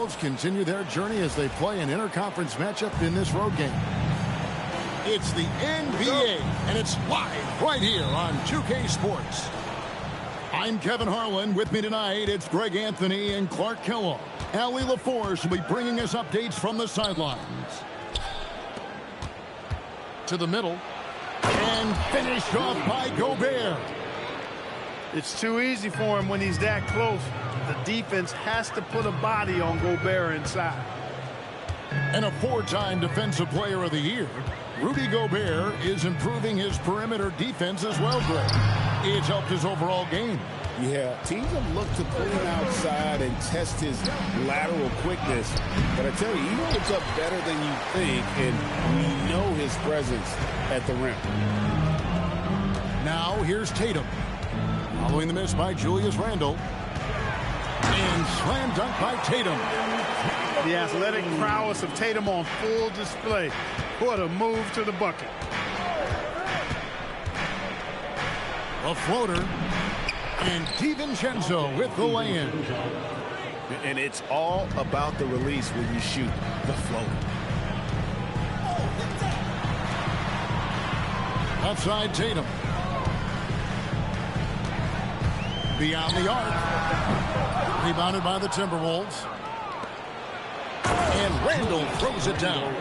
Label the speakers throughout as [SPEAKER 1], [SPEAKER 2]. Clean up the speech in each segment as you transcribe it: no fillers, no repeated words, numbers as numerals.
[SPEAKER 1] Timberwolves continue their journey as they play an interconference matchup in this road game. It's the NBA, and it's live right here on 2K Sports. I'm Kevin Harlan. With me tonight, it's Greg Anthony and Clark Kellogg. Allie LaForce will be bringing us updates from the sidelines. To the middle. And finished off by Gobert.
[SPEAKER 2] It's too easy for him when he's that close. The defense has to put a body on Gobert inside.
[SPEAKER 1] And a four-time Defensive Player of the Year, Rudy Gobert is improving his perimeter defense as well, Greg. It's helped his overall game.
[SPEAKER 3] Yeah, teams have looked to put him outside and test his lateral quickness. But I tell you, he holds up better than you think, and we know his presence at the rim.
[SPEAKER 1] Now here's Tatum. Following the miss by Julius Randle. And slam dunk by Tatum.
[SPEAKER 2] The athletic prowess of Tatum on full display. What a move to the bucket.
[SPEAKER 1] A floater. And DiVincenzo with the lay-in.
[SPEAKER 3] And it's all about the release when you shoot the floater.
[SPEAKER 1] Outside Tatum. Beyond the arc. Rebounded by the Timberwolves. And Randle throws it down.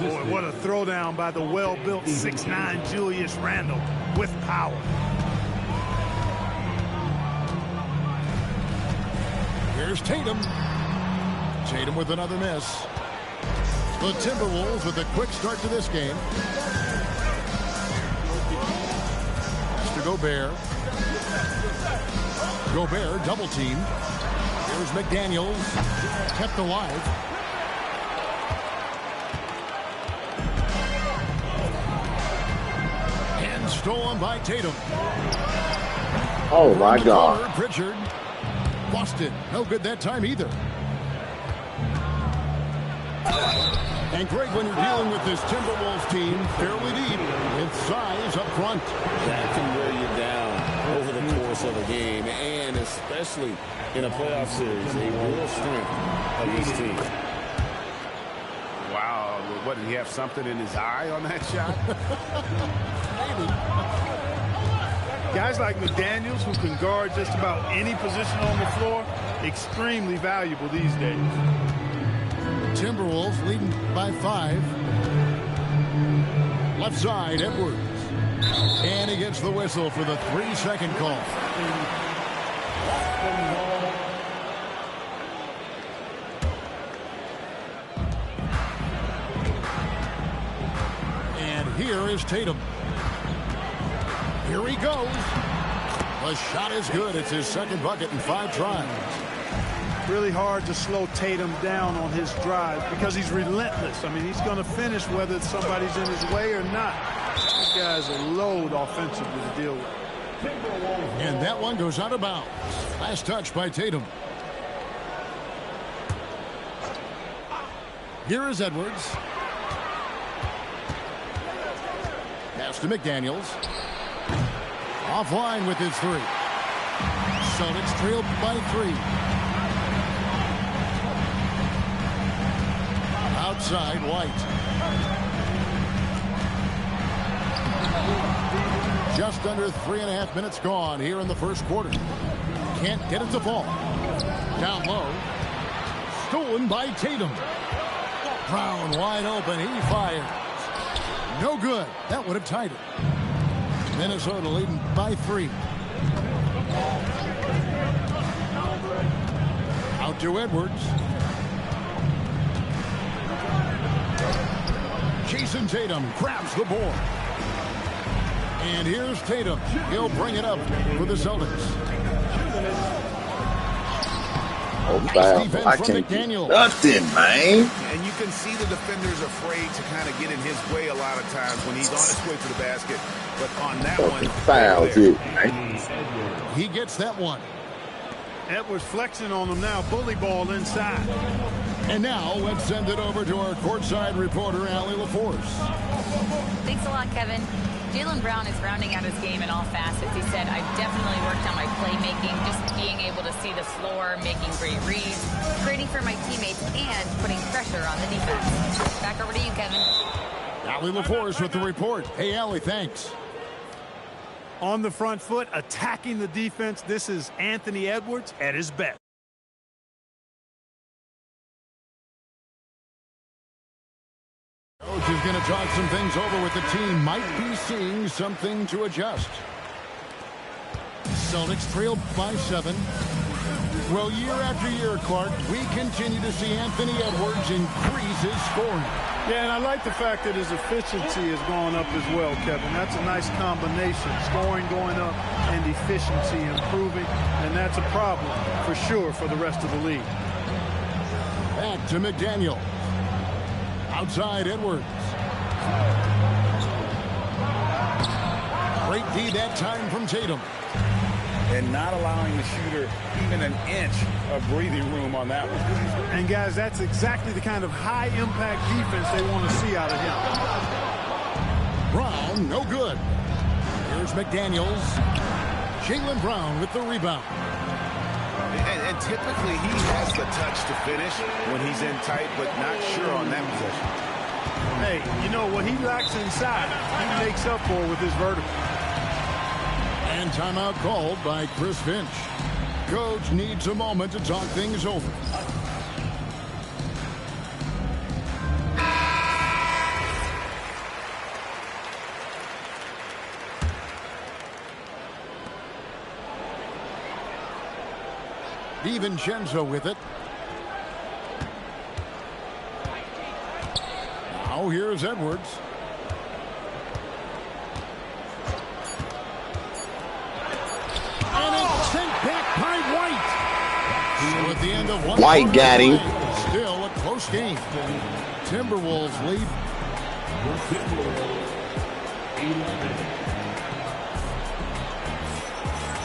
[SPEAKER 2] Boy, what a throwdown by the well-built 6'9" Julius Randle with power.
[SPEAKER 1] Here's Tatum. Tatum with another miss. The Timberwolves with a quick start to this game. Mr. Gobert. Gobert double team. Here's McDaniels. Kept alive. And stolen by Tatum.
[SPEAKER 4] Oh my God.
[SPEAKER 1] Corner, Pritchard. Lost it. No good that time either. And Greg, when you're dealing with this Timberwolves team, fairly deep, with size up front.
[SPEAKER 3] That can wear you down over the course of a game, and especially in a playoff series, a real strength of this team.
[SPEAKER 5] Wow, what, did he have something in his eye on that shot?
[SPEAKER 1] Maybe.
[SPEAKER 2] Guys like McDaniels, who can guard just about any position on the floor, extremely valuable these days.
[SPEAKER 1] Timberwolves leading by 5. Left side, Edwards. And he gets the whistle for the 3-second call. And here is Tatum. Here he goes. The shot is good. It's his second bucket in 5 tries.
[SPEAKER 2] Really hard to slow Tatum down on his drive because he's relentless. I mean, he's going to finish whether somebody's in his way or not. This guy's a load offensively to deal with.
[SPEAKER 1] And that one goes out of bounds. Last touch by Tatum. Here is Edwards. Pass to McDaniels. Offline with his 3. Celtics trailed by 3. Outside, White. Just under 3.5 minutes gone here in the first quarter. Can't get it to fall. Down low. Stolen by Tatum. Brown wide open. He fires. No good. That would have tied it. Minnesota leading by 3. Out to Edwards. Jason Tatum grabs the board. And here's Tatum. He'll bring it up for the Celtics.
[SPEAKER 4] Oh, foul. I can't do nothing, man.
[SPEAKER 5] And you can see the defender's afraid to kind of get in his way a lot of times when he's on his way to the basket. But on that one,
[SPEAKER 4] fouls it, man.
[SPEAKER 1] He gets that one.
[SPEAKER 2] Edwards flexing on him now. Bully ball inside.
[SPEAKER 1] And now let's send it over to our courtside reporter, Allie LaForce.
[SPEAKER 6] Thanks a lot, Kevin. Jaylen Brown is rounding out his game in all facets. He said, I've definitely worked on my playmaking, just being able to see the floor, making great reads, creating for my teammates, and putting pressure on the defense. Back over to you, Kevin.
[SPEAKER 1] Allie LaForce with the report. Hey, Allie, thanks.
[SPEAKER 2] On the front foot, attacking the defense, this is Anthony Edwards at his best.
[SPEAKER 1] Coach is going to talk some things over with the team. Might be seeing something to adjust. Celtics trailed by 7. Well, year after year, Clark, we continue to see Anthony Edwards increase his scoring.
[SPEAKER 2] Yeah, and I like the fact that his efficiency has gone up as well, Kevin. That's a nice combination. Scoring going up and efficiency improving, and that's a problem for sure for the rest of the league.
[SPEAKER 1] Back to McDaniel. Outside Edwards. Great D that time from Tatum.
[SPEAKER 3] And not allowing the shooter even an inch of breathing room on that one.
[SPEAKER 2] And, guys, that's exactly the kind of high-impact defense they want to see out of him.
[SPEAKER 1] Brown, no good. Here's McDaniels. Jaylen Brown with the rebound.
[SPEAKER 5] And typically he has the touch to finish when he's in tight, but not sure on that possession.
[SPEAKER 2] Hey, you know, what he lacks inside, he makes up for with his vertical.
[SPEAKER 1] And timeout called by Chris Finch. Coach needs a moment to talk things over. DiVincenzo with it. Now here's Edwards. And it's sent back by White. So at the end of one
[SPEAKER 4] White got him.
[SPEAKER 1] Still a close game. Timberwolves lead.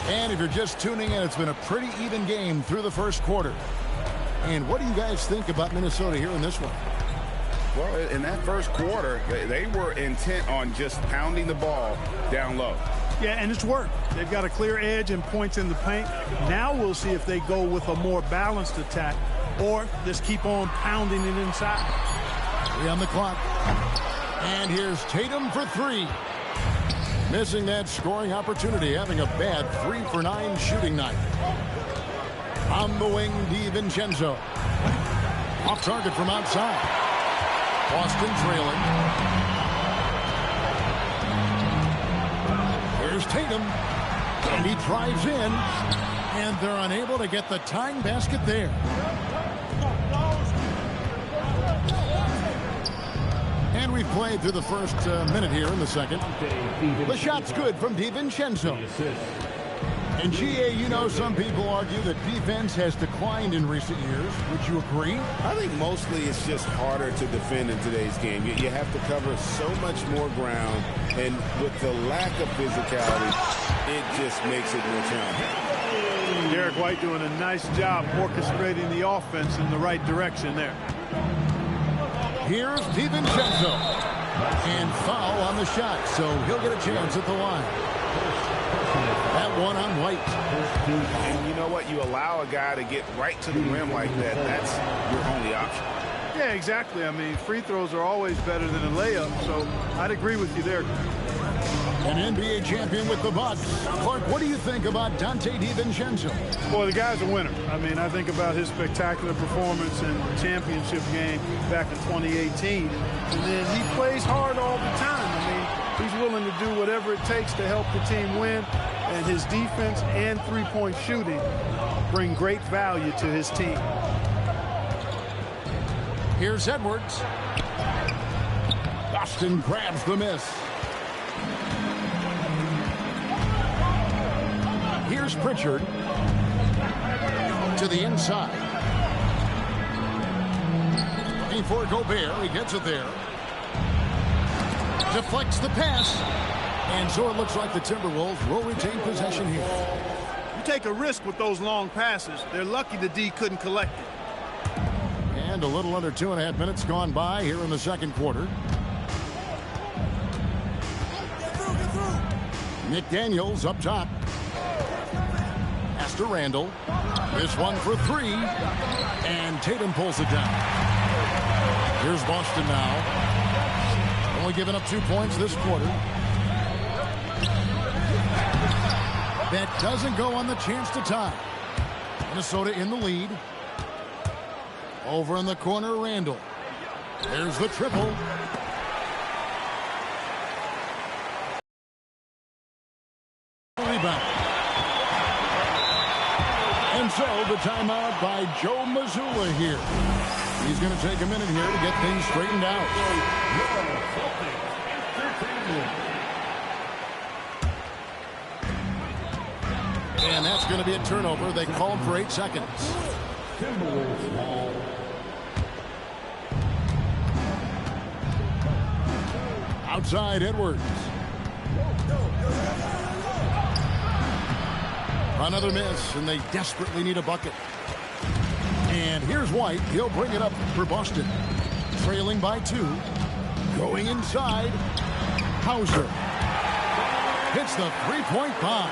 [SPEAKER 1] And if you're just tuning in, it's been a pretty even game through the first quarter. And what do you guys think about Minnesota here in this one?
[SPEAKER 5] Well, in that first quarter, they were intent on just pounding the ball down low.
[SPEAKER 2] Yeah, and it's worked. They've got a clear edge and points in the paint. Now we'll see if they go with a more balanced attack or just keep on pounding it inside.
[SPEAKER 1] 3 on the clock. And here's Tatum for 3. Missing that scoring opportunity, having a bad 3-for-9 shooting night. On the wing, DiVincenzo. Off target from outside. Boston trailing. Here's Tatum. And he drives in. And they're unable to get the tying basket there. And we've played through the first minute here in the second. The shot's good from DiVincenzo. And GA, you know, some people argue that defense has declined in recent years. Would you agree?
[SPEAKER 3] I think mostly it's just harder to defend in today's game. You have to cover so much more ground, and with the lack of physicality, it just makes it more challenging.
[SPEAKER 2] Derek White doing a nice job orchestrating the offense in the right direction there.
[SPEAKER 1] Here's DiVincenzo. And foul on the shot, so he'll get a chance at the line. That one on White.
[SPEAKER 5] And you know what? You allow a guy to get right to the rim like that. That's your only option.
[SPEAKER 2] Yeah, exactly. I mean, free throws are always better than a layup, so I'd agree with you there.
[SPEAKER 1] An NBA champion with the Bucks. Clark, what do you think about Donte DiVincenzo?
[SPEAKER 2] Boy, the guy's a winner. I mean, I think about his spectacular performance in the championship game back in 2018. And then he plays hard all the time. I mean, he's willing to do whatever it takes to help the team win. And his defense and three-point shooting bring great value to his team.
[SPEAKER 1] Here's Edwards. Boston grabs the miss. Here's Pritchard to the inside. Looking for Gobert. He gets it there. Deflects the pass. And so it looks like the Timberwolves will retain possession here.
[SPEAKER 2] You take a risk with those long passes. They're lucky the D couldn't collect it.
[SPEAKER 1] And A little under 2.5 minutes gone by here in the second quarter. McDaniels up top. Pass to Randall. This one for three. And Tatum pulls it down. Here's Boston now. Only giving up 2 points this quarter. That doesn't go on the chance to tie. Minnesota in the lead. Over in the corner, Randall. There's the triple. Rebound. And so the timeout by Joe Mazzulla here. He's going to take a minute here to get things straightened out. And that's going to be a turnover. They called for 8 seconds. Outside Edwards. Another miss, and they desperately need a bucket. And here's White. He'll bring it up for Boston. Trailing by 2. Going inside. Hauser. Hits the three-point bomb.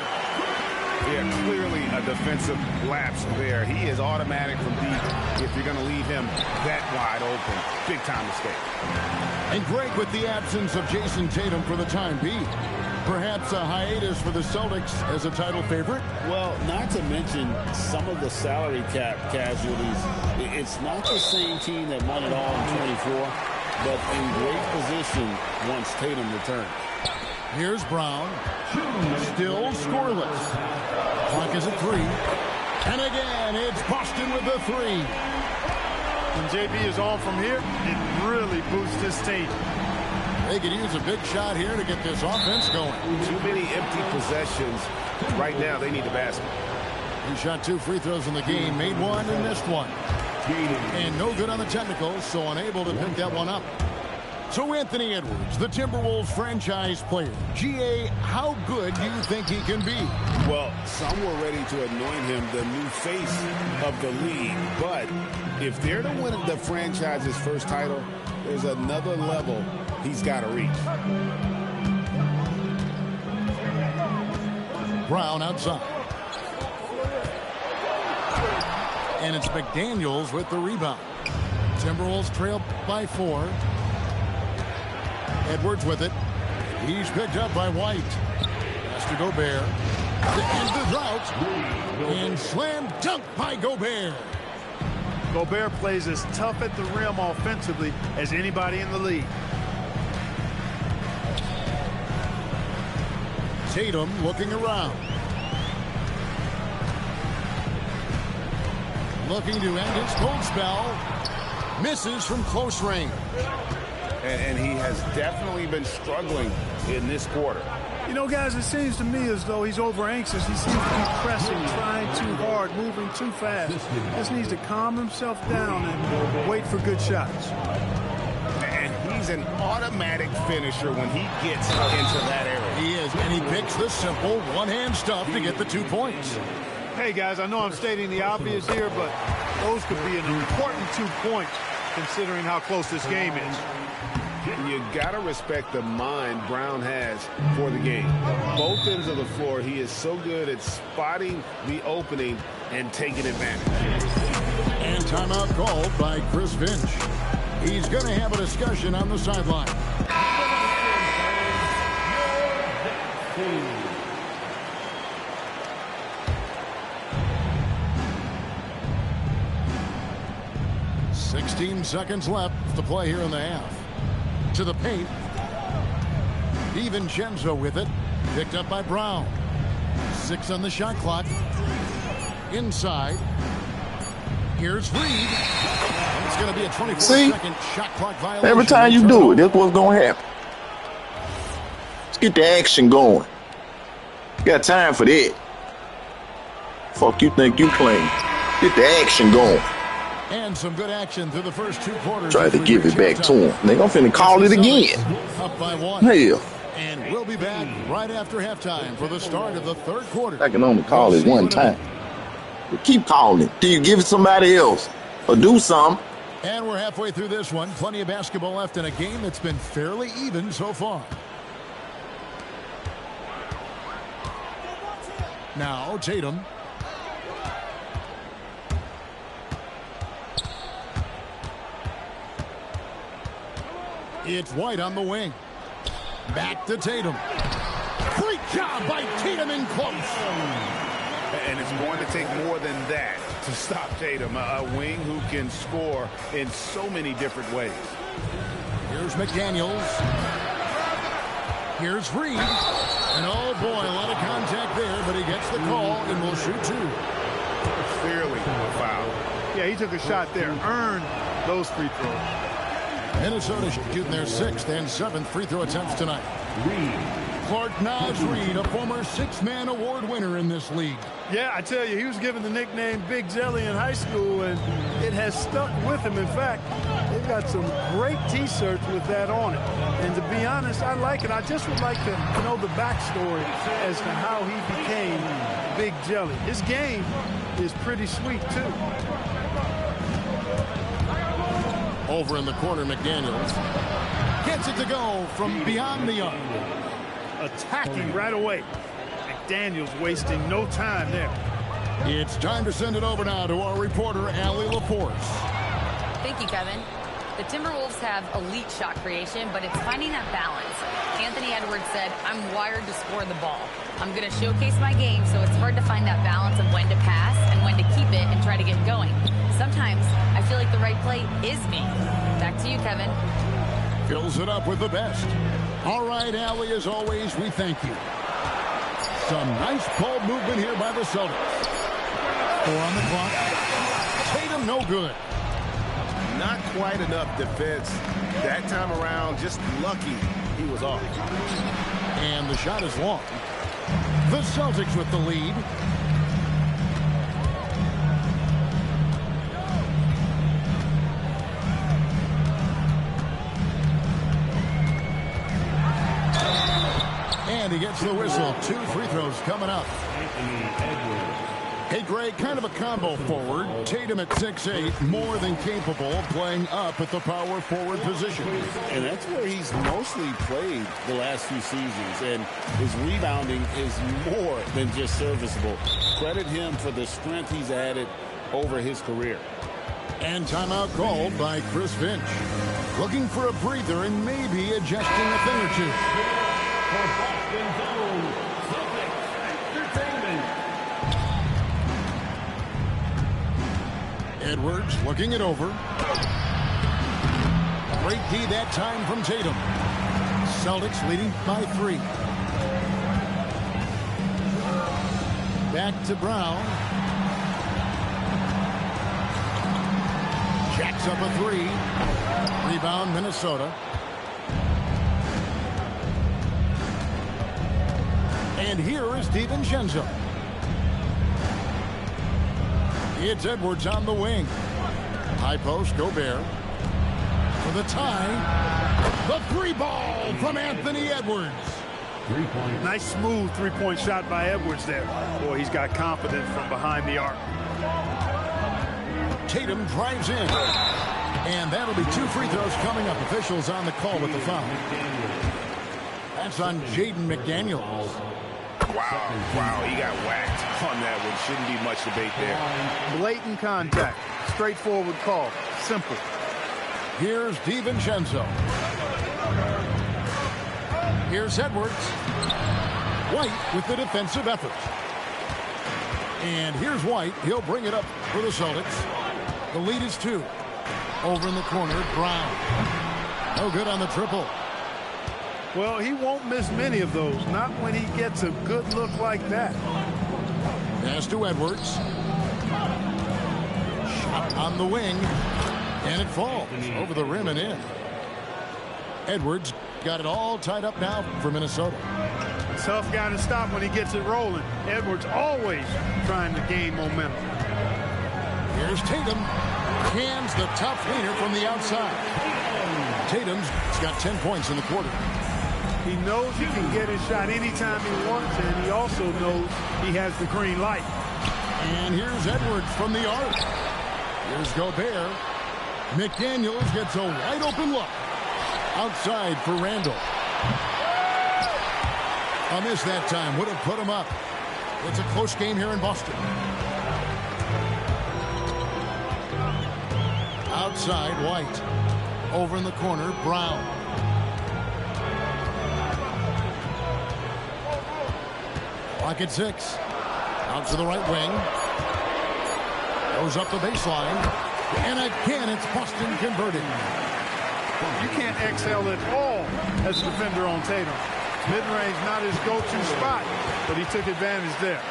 [SPEAKER 5] Yeah, clearly a defensive lapse there. He is automatic from deep if you're going to leave him that wide open. Big-time mistake.
[SPEAKER 1] And Greg with the absence of Jason Tatum for the time being. Perhaps a hiatus for the Celtics as a title favorite?
[SPEAKER 3] Well, not to mention some of the salary cap casualties. It's not the same team that won it all in 24, but in great position once Tatum returns.
[SPEAKER 1] Here's Brown. Still scoreless. Clock is at 3. And again, it's Boston with the 3.
[SPEAKER 2] When JB is on from here, it really boosts this team.
[SPEAKER 1] They could use a big shot here to get this offense going.
[SPEAKER 5] Too many empty possessions. Right now, they need the basket.
[SPEAKER 1] He shot 2 free throws in the game, made 1 and missed 1. And no good on the technicals, so unable to pick that one up. So Anthony Edwards, the Timberwolves franchise player. GA, how good do you think he can be?
[SPEAKER 3] Well, some were ready to anoint him the new face of the league. But if they're to win the franchise's first title, there's another level he's got to reach.
[SPEAKER 1] Brown outside. And it's McDaniels with the rebound. Timberwolves trail by 4. Edwards with it. He's picked up by White. Has to Gobert. To end the drought. And slam dunk by Gobert.
[SPEAKER 2] Gobert plays as tough at the rim offensively as anybody in the league.
[SPEAKER 1] Tatum looking around. Looking to end his cold spell. Misses from close range.
[SPEAKER 5] And he has definitely been struggling in this quarter.
[SPEAKER 2] You know, guys, it seems to me as though he's over-anxious. He seems to be pressing, trying too hard, moving too fast. Just needs to calm himself down and wait for good shots.
[SPEAKER 5] And he's an automatic finisher when he gets into that area.
[SPEAKER 1] He is, and he picks the simple one-hand stuff to get the 2 points.
[SPEAKER 2] Hey, guys, I know I'm stating the obvious here, but those could be an important 2 points considering how close this game is.
[SPEAKER 3] You got to respect the mind Brown has for the game. Both ends of the floor, he is so good at spotting the opening and taking advantage.
[SPEAKER 1] And timeout called by Chris Finch. He's going to have a discussion on the sideline. "16 seconds left to play here in the half. To the paint. DiVincenzo with it. Picked up by Brown. 6 on the shot clock. Inside. Here's Reed. And it's going to be a 24-second shot clock violation.
[SPEAKER 4] Every time you do it, that's what's going to happen. Let's get the action going. You got time for that. Fuck you think you playing. Get the action going.
[SPEAKER 1] And some good action through the first 2 quarters.
[SPEAKER 4] Tried to give it back to him. They gonna finna call it again.
[SPEAKER 1] Up by 1.
[SPEAKER 4] Hell.
[SPEAKER 1] And we'll be back right after halftime for the start of the third quarter.
[SPEAKER 4] I can only call it one time. But keep calling it. Do you give it somebody else or do something?
[SPEAKER 1] And we're halfway through this one. Plenty of basketball left in a game that's been fairly even so far. Now Tatum. It's White on the wing. Back to Tatum. Great job by Tatum in close.
[SPEAKER 5] And it's going to take more than that to stop Tatum, a wing who can score in so many different ways.
[SPEAKER 1] Here's McDaniels. Here's Reed. And oh boy, a lot of contact there, but he gets the call and will shoot two.
[SPEAKER 5] Clearly a foul.
[SPEAKER 2] Yeah, he took a shot there, earned those free throws.
[SPEAKER 1] Minnesota shooting their 6th and 7th free throw attempts tonight. Clark Naz Reed, a former 6-man award winner in this league.
[SPEAKER 2] Yeah, I tell you, he was given the nickname Big Jelly in high school, and it has stuck with him. In fact, they've got some great T-shirts with that on it. And to be honest, I like it. I just would like to know the backstory as to how he became Big Jelly. His game is pretty sweet, too.
[SPEAKER 1] Over in the corner, McDaniels gets it to go from beyond the arc.
[SPEAKER 2] Attacking right away. McDaniels wasting no time there.
[SPEAKER 1] It's time to send it over now to our reporter, Allie LaForce.
[SPEAKER 6] Thank you, Kevin. The Timberwolves have elite shot creation, but it's finding that balance. Anthony Edwards said, I'm wired to score the ball. I'm going to showcase my game, so it's hard to find that balance of when to pass and when to keep it and try to get going. Sometimes I feel like the right play is me. Back to you, Kevin.
[SPEAKER 1] Fills it up with the best. All right, Allie, as always, we thank you. Some nice ball movement here by the Celtics. 4 on the clock. Tatum, no good.
[SPEAKER 3] Not quite enough defense that time around. Just lucky he was off.
[SPEAKER 1] And the shot is long. The Celtics with the lead. And he gets the whistle. 2 free throws coming up. Hey, Greg, kind of a combo forward. Tatum at 6'8", more than capable of playing up at the power forward position.
[SPEAKER 3] And that's where he's mostly played the last few seasons. And his rebounding is more than just serviceable. Credit him for the strength he's added over his career.
[SPEAKER 1] And timeout called by Chris Finch. Looking for a breather and maybe adjusting a thing or two. Edwards looking it over. Great D that time from Tatum. Celtics leading by 3. Back to Brown. Jacks up a 3. Rebound Minnesota. And here is DiVincenzo. It's Edwards on the wing. High post, Gobert. For the tie. The 3 ball from Anthony Edwards.
[SPEAKER 2] 3-point. Nice smooth 3-point shot by Edwards there. Boy, he's got confidence from behind the arc.
[SPEAKER 1] Tatum drives in. And that'll be 2 free throws coming up. Officials on the call with the foul. That's on Jaden McDaniels.
[SPEAKER 5] Wow, he got whacked on that one. Shouldn't be much debate there.
[SPEAKER 2] Blatant contact. Straightforward call. Simple.
[SPEAKER 1] Here's DiVincenzo. Here's Edwards. White with the defensive effort. And here's White. He'll bring it up for the Celtics. The lead is 2. Over in the corner, Brown. No good on the triple.
[SPEAKER 2] Well, he won't miss many of those. Not when he gets a good look like that.
[SPEAKER 1] Pass to Edwards. Shot on the wing. And it falls over the rim and in. Edwards got it all tied up now for Minnesota.
[SPEAKER 2] Tough guy to stop when he gets it rolling. Edwards always trying to gain momentum.
[SPEAKER 1] Here's Tatum. Hands the tough leaner from the outside. Tatum's got 10 points in the quarter.
[SPEAKER 2] He knows he can get his shot anytime he wants, and he also knows he has the green light.
[SPEAKER 1] And here's Edwards from the arc. Here's Gobert. McDaniels gets a wide open look. Outside for Randall. A miss that time. Would have put him up. It's a close game here in Boston. Outside, White. Over in the corner, Brown. Clock at 6. Out to the right wing. Goes up the baseline. And again, it's Boston converting.
[SPEAKER 2] You can't exhale at all as a defender on Tatum. Mid-range not his go-to spot, but he took advantage there.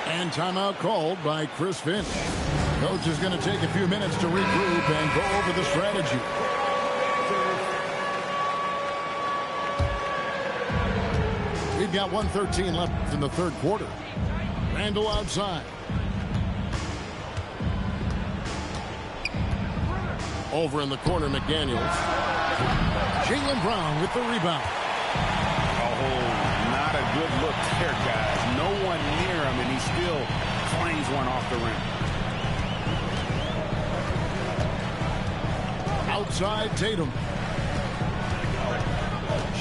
[SPEAKER 1] And timeout called by Chris Finch. Coach is going to take a few minutes to regroup and go over the strategy. We've got 1:13 left in the third quarter. Randall outside. Over in the corner, McDaniels. Jaylen Brown with the rebound.
[SPEAKER 5] Oh, not a good look there, guys. No one near him, and he still flings one off the rim.
[SPEAKER 1] Outside, Tatum.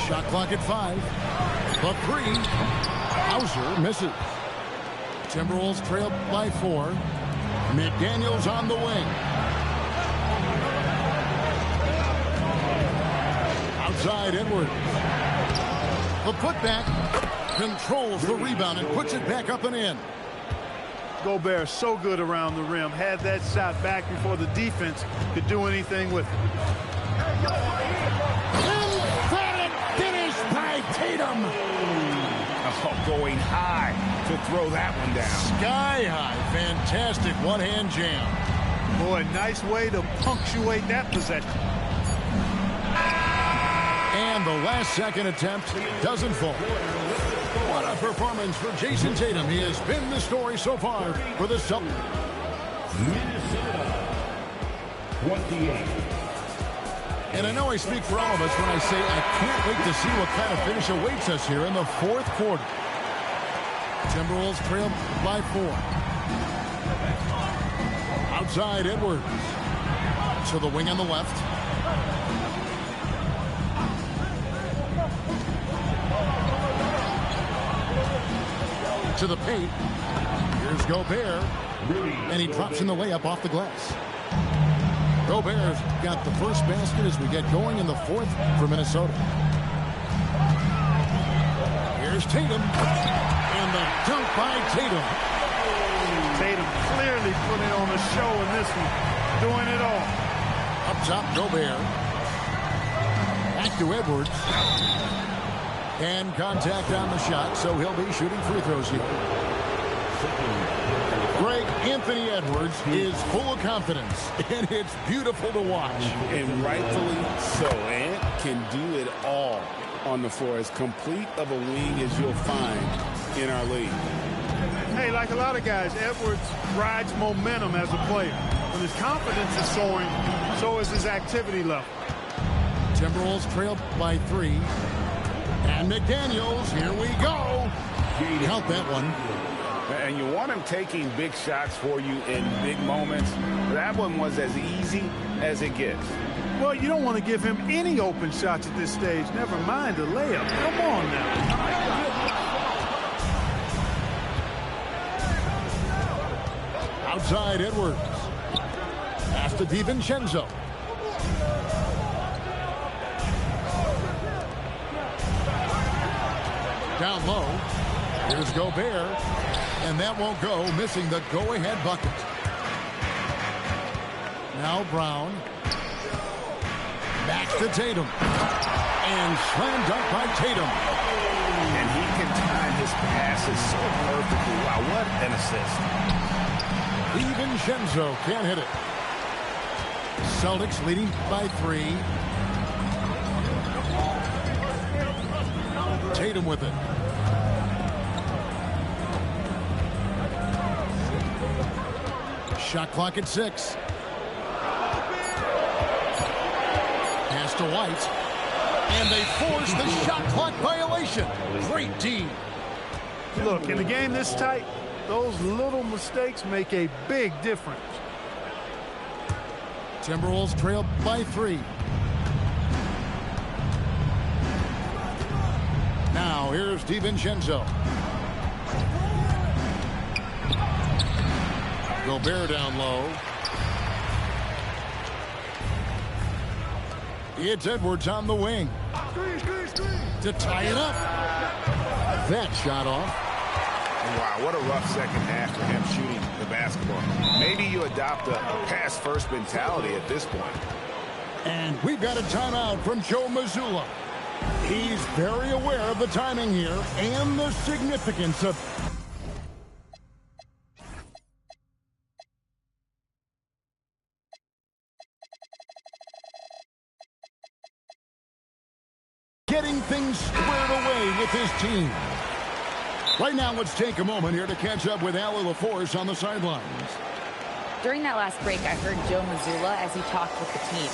[SPEAKER 1] Shot clock at 5. The 3. Hauser misses. Timberwolves trail by 4. McDaniels on the wing. Outside, Edwards. The putback controls the rebound and puts it back up and in.
[SPEAKER 2] Gobert so good around the rim. Had that shot back before the defense could do anything with it.
[SPEAKER 1] Emphatic finish by Tatum.
[SPEAKER 5] Oh, going high to throw that one down.
[SPEAKER 1] Sky high. Fantastic one-hand jam.
[SPEAKER 2] Boy, nice way to punctuate that possession.
[SPEAKER 1] And the last second attempt doesn't fall. What a performance for Jason Tatum. He has been the story so far for the Celtics.
[SPEAKER 7] Minnesota, 28.
[SPEAKER 1] And I know I speak for all of us when I say I can't wait to see what kind of finish awaits us here in the fourth quarter. Timberwolves trail by 4. Outside, Edwards. To the wing on the left. To the paint. Here's Gobert. And he drops in the layup off the glass. Gobert's got the first basket as we get going in the fourth for Minnesota. Here's Tatum. And the dunk by Tatum.
[SPEAKER 2] Tatum clearly putting on a show in this one. Doing it all.
[SPEAKER 1] Up top, Gobert. Back to Edwards. And contact on the shot, so he'll be shooting free throws here. Greg, Anthony Edwards is full of confidence, and it's beautiful to watch.
[SPEAKER 3] And rightfully so. Ant can do it all on the floor. As complete of a wing as you'll find in our league.
[SPEAKER 2] Hey, like a lot of guys, Edwards rides momentum as a player. When his confidence is soaring, so is his activity level.
[SPEAKER 1] Timberwolves trail by 3. And McDaniels, here we go. Count that one.
[SPEAKER 5] And you want him taking big shots for you in big moments. That one was as easy as it gets.
[SPEAKER 2] Well, you don't want to give him any open shots at this stage. Never mind a layup. Come on now.
[SPEAKER 1] Outside, Edwards. Pass to DiVincenzo. Down low. Here's Gobert. And that won't go, missing the go-ahead bucket. Now Brown. Back to Tatum. And slam dunk by Tatum.
[SPEAKER 5] And he can time his passes so perfectly. Wow, what an assist.
[SPEAKER 1] DiVincenzo can't hit it. Celtics leading by 3. Tatum with it. Shot clock at 6. Pass to White. And they force the shot clock violation. Great D.
[SPEAKER 2] Look, in a game this tight, those little mistakes make a big difference.
[SPEAKER 1] Timberwolves trail by 3. Now here's DiVincenzo. Gobert down low. It's Edwards on the wing. To tie it up. That shot off.
[SPEAKER 5] Wow, what a rough second half for him shooting the basketball. Maybe you adopt a pass-first mentality at this point.
[SPEAKER 1] And we've got a timeout from Joe Mazzulla. He's very aware of the timing here and the significance of getting things squared away with his team. Right now, let's take a moment here to catch up with Allie LaForce on the sidelines.
[SPEAKER 6] During that last break, I heard Joe Mazzulla as he talked with the team.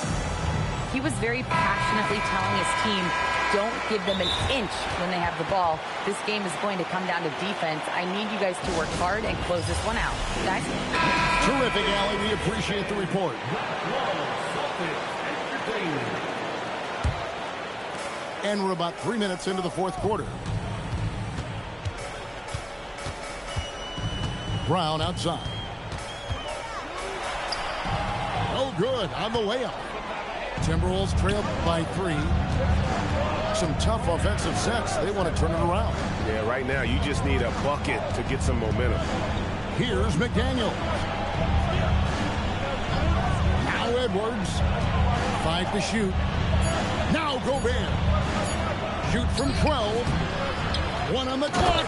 [SPEAKER 6] He was very passionately telling his team, don't give them an inch when they have the ball. This game is going to come down to defense. I need you guys to work hard and close this one out. Guys?
[SPEAKER 1] Terrific, Allie. We appreciate the report. And we're about 3 minutes into the fourth quarter. Brown outside. No good on the layup. Timberwolves trail by 3. Some tough offensive sets. They want to turn it around.
[SPEAKER 5] Yeah, right now you just need a bucket to get some momentum.
[SPEAKER 1] Here's McDaniel. Now Edwards. 5 to shoot. Now Gobert. Shoot from 12. 1 on the clock.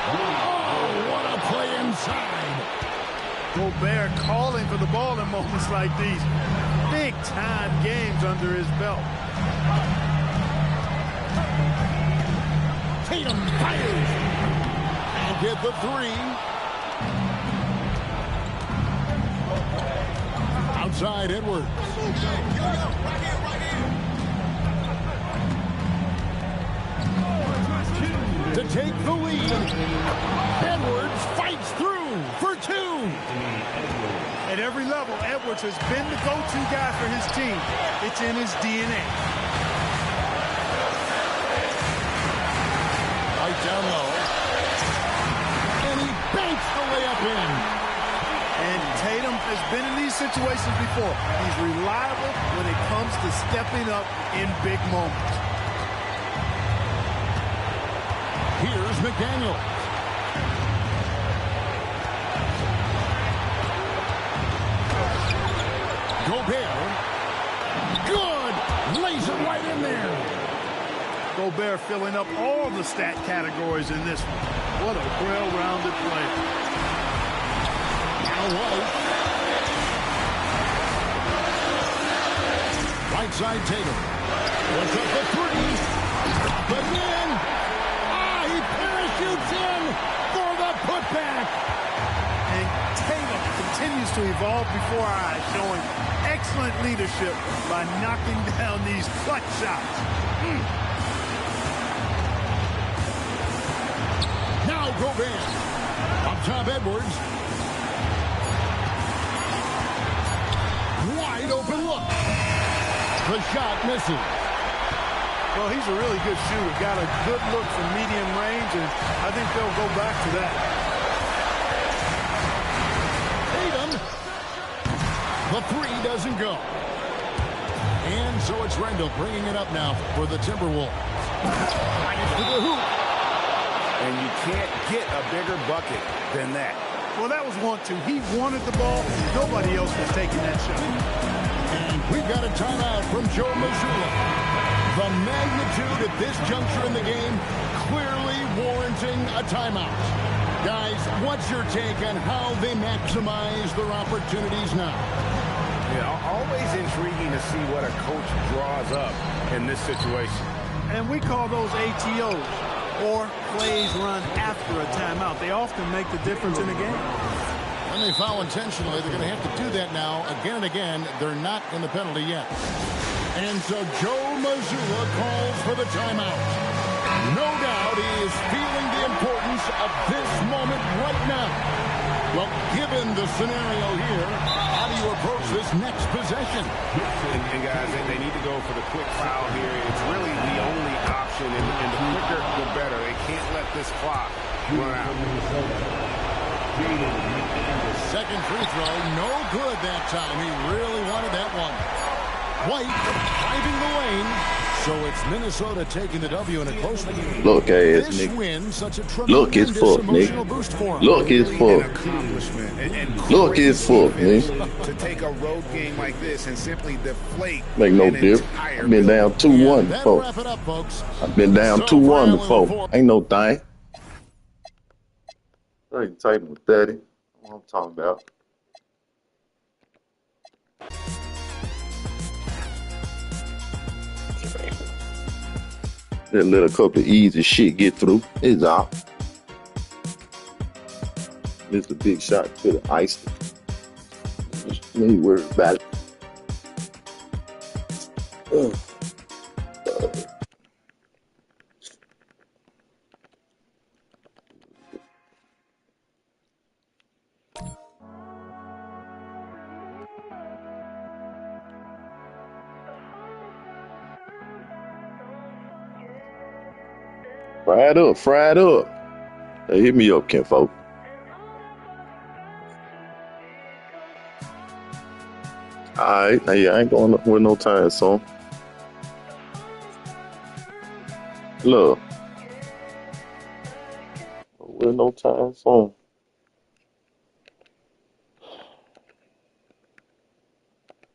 [SPEAKER 1] Oh, what a play inside.
[SPEAKER 2] Gobert calling for the ball in moments like these. Big-time games under his belt.
[SPEAKER 1] Tatum fires. And get the 3. Outside Edwards. To take the lead. Edwards fights through for 2.
[SPEAKER 2] At every level, Edwards has been the go-to guy for his team. It's in his DNA.
[SPEAKER 1] Right down low. And he banks the layup in.
[SPEAKER 2] And Tatum has been in these situations before. He's reliable when it comes to stepping up in big moments.
[SPEAKER 1] Here's McDaniel. Gobert. Good. Lays it right in there.
[SPEAKER 2] Gobert filling up all the stat categories in this one. What a well-rounded player.
[SPEAKER 1] Now White. Right side Tatum. Puts up the 3. But then, he parachutes in for the putback.
[SPEAKER 2] And Tatum continues to evolve before our eyes, showing excellent leadership by knocking down these clutch shots.
[SPEAKER 1] Now Gobert. Up top Edwards. Wide open look. The shot misses.
[SPEAKER 2] Well, he's a really good shooter. Got a good look from medium range, and I think they'll go back to that.
[SPEAKER 1] Tatum. The 3 doesn't go. And so it's Randall bringing it up now for the Timberwolves. Right to the hoop.
[SPEAKER 5] And you can't get a bigger bucket than that.
[SPEAKER 2] Well, that was 1-2. He wanted the ball. Nobody else was taking that shot.
[SPEAKER 1] And we've got a timeout from Joe Mazzulla. The magnitude at this juncture in the game clearly warranting a timeout. Guys, what's your take on how they maximize their opportunities now?
[SPEAKER 5] Yeah, always intriguing to see what a coach draws up in this situation.
[SPEAKER 2] And we call those ATOs, or plays run after a timeout. They often make the difference in the game.
[SPEAKER 1] When they foul intentionally, they're going to have to do that now again and again. They're not in the penalty yet. And so Joe Mazzulla calls for the timeout. No doubt he is feeling the importance of this moment right now. Well, given the scenario here, how do you approach this next possession?
[SPEAKER 5] And guys, they need to go for the quick foul here. It's really the only option, and the quicker, the better. They can't let this clock run out.
[SPEAKER 1] Second free throw, no good that time. He really wanted that one. White driving the lane. So it's Minnesota taking the W in a close one.
[SPEAKER 4] Look ass,
[SPEAKER 1] This
[SPEAKER 4] nigga.
[SPEAKER 1] win, such a
[SPEAKER 4] Look his
[SPEAKER 1] tremendous
[SPEAKER 4] foot,
[SPEAKER 1] emotional
[SPEAKER 4] nigga.
[SPEAKER 1] boost for him.
[SPEAKER 4] Look his
[SPEAKER 5] An
[SPEAKER 4] foot.
[SPEAKER 5] accomplishment. And
[SPEAKER 4] Look his foot,
[SPEAKER 5] finish
[SPEAKER 4] nigga.
[SPEAKER 5] to take a road game like this and simply deflate.
[SPEAKER 4] Make no
[SPEAKER 5] an
[SPEAKER 4] difference.
[SPEAKER 5] entire
[SPEAKER 4] I've been down
[SPEAKER 5] building.
[SPEAKER 4] 2-1
[SPEAKER 1] That'll
[SPEAKER 4] before.
[SPEAKER 1] wrap it up, folks.
[SPEAKER 4] I've been down
[SPEAKER 1] So
[SPEAKER 4] 2-1
[SPEAKER 1] far,
[SPEAKER 4] before.
[SPEAKER 1] Allen,
[SPEAKER 4] Ain't no thing. I ain't tight with daddy. What I'm talking about. That let a couple of easy shit get through. It's out. Missed a big shot to the ice. You ain't worried about it. Ugh. Fry it up, fry it up. Hey, hit me up, Kinfolk. Alright, hey, I ain't going with no time soon. Look. With no time soon.